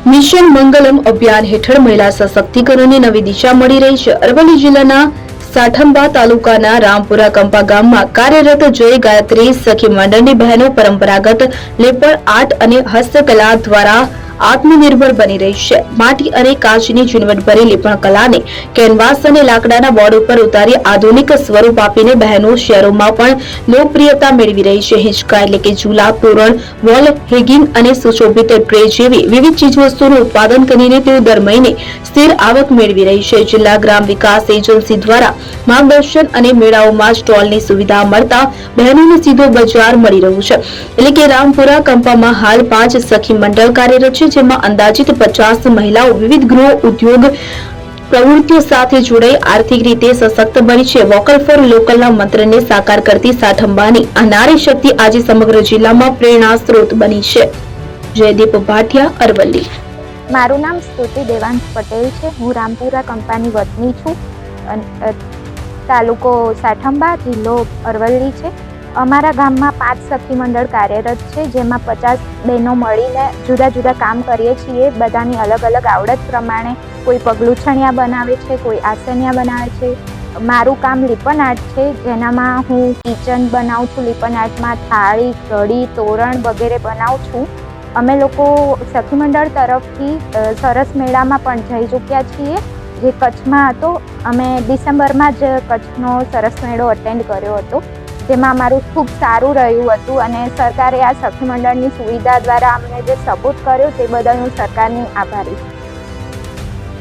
Mission Mangalam અભિયાન હેઠળ મહિલા સશક્તિકરણની નવી દિશા મળી રહી છે। અરવલ્લી જિલ્લાના સાઠંબા તાલુકાના રામપુરા કંપા ગામમાં કાર્યરત જય ગાયત્રી સખી મંડળની બહેનો પરંપરાગત લેપડ આર્ટ અને હસ્તકલા દ્વારા આત્મનિર્ભર બની રહી છે। માટી અને કાચની ઝીણવટભરી લીપણ કલાને કેનવાસ અને લાકડાના બોર્ડ ઉપર ઉતારી આધુનિક સ્વરૂપ આપીને બહેનો શહેરોમાં પણ લોકપ્રિયતા મેળવી રહી છે। હિંચકા એટલે કે ઝૂલા, તોરણ, વોલ હેંગિંગ અને સુશોભિત ટ્રે જેવી વિવિધ ચીજવસ્તુઓનું ઉત્પાદન કરીને તેઓ દર મહિને સ્થિર આવક મેળવી રહી છે। જિલ્લા ગ્રામ વિકાસ એજન્સી દ્વારા માર્ગદર્શન અને મેળાઓમાં સ્ટોલની સુવિધા મળતા બહેનોને સીધો બજાર મળી રહ્યું છે। એટલે કે રામપુરા કંપામાં હાલ 5 સખી મંડળ કાર્યરત છે, જેમાં અંદાજિત 50 મહિલાઓ વિવિધ ગૃહ ઉદ્યોગ પ્રવૃત્તિઓ સાથે જોડાઈ આર્થિક રીતે સશક્ત બની છે। વોકલ ફોર લોકલના મંત્રને સાકાર કરતી સાઠંબાની આ નારી શક્તિ આજે સમગ્ર જિલ્લામાં પ્રેરણા સ્ત્રોત બની છે। જયદીપ ભાટિયા, અરવલ્લી। મારું નામ સ્તુતિ દેવાંશ પટેલ છે। હું રામપુરા કંપાની વતની છું। તાલુકો સાઠંબા, જિલ્લો અરવલ્લી છે। અમારા ગામમાં 5 સખી મંડળ કાર્યરત છે, જેમાં 50 બહેનો મળીને જુદા જુદા કામ કરીએ છીએ। બધાની અલગ અલગ આવડત પ્રમાણે કોઈ પગલુંછણિયા બનાવે છે, કોઈ આસનિયા બનાવે છે। મારું કામ લીપન આર્ટ છે, જેનામાં હું કિચન બનાવું છું। લીપન આર્ટમાં થાળી, ઘડી, તોરણ વગેરે બનાવું છું। અમે લોકો સખી મંડળ તરફથી સરસ મેળામાં પણ જઈ ચૂક્યા છીએ, જે કચ્છમાં હતો। અમે ડિસેમ્બરમાં જ કચ્છનો સરસ મેળો અટેન્ડ કર્યો હતો, જેમાં અમારું ખૂબ સારું રહ્યું હતું અને સરકારે આ સખી મંડળની સુવિધા દ્વારા અમને જે સપોર્ટ કર્યો તે બદલ હું સરકારની આભારી છું।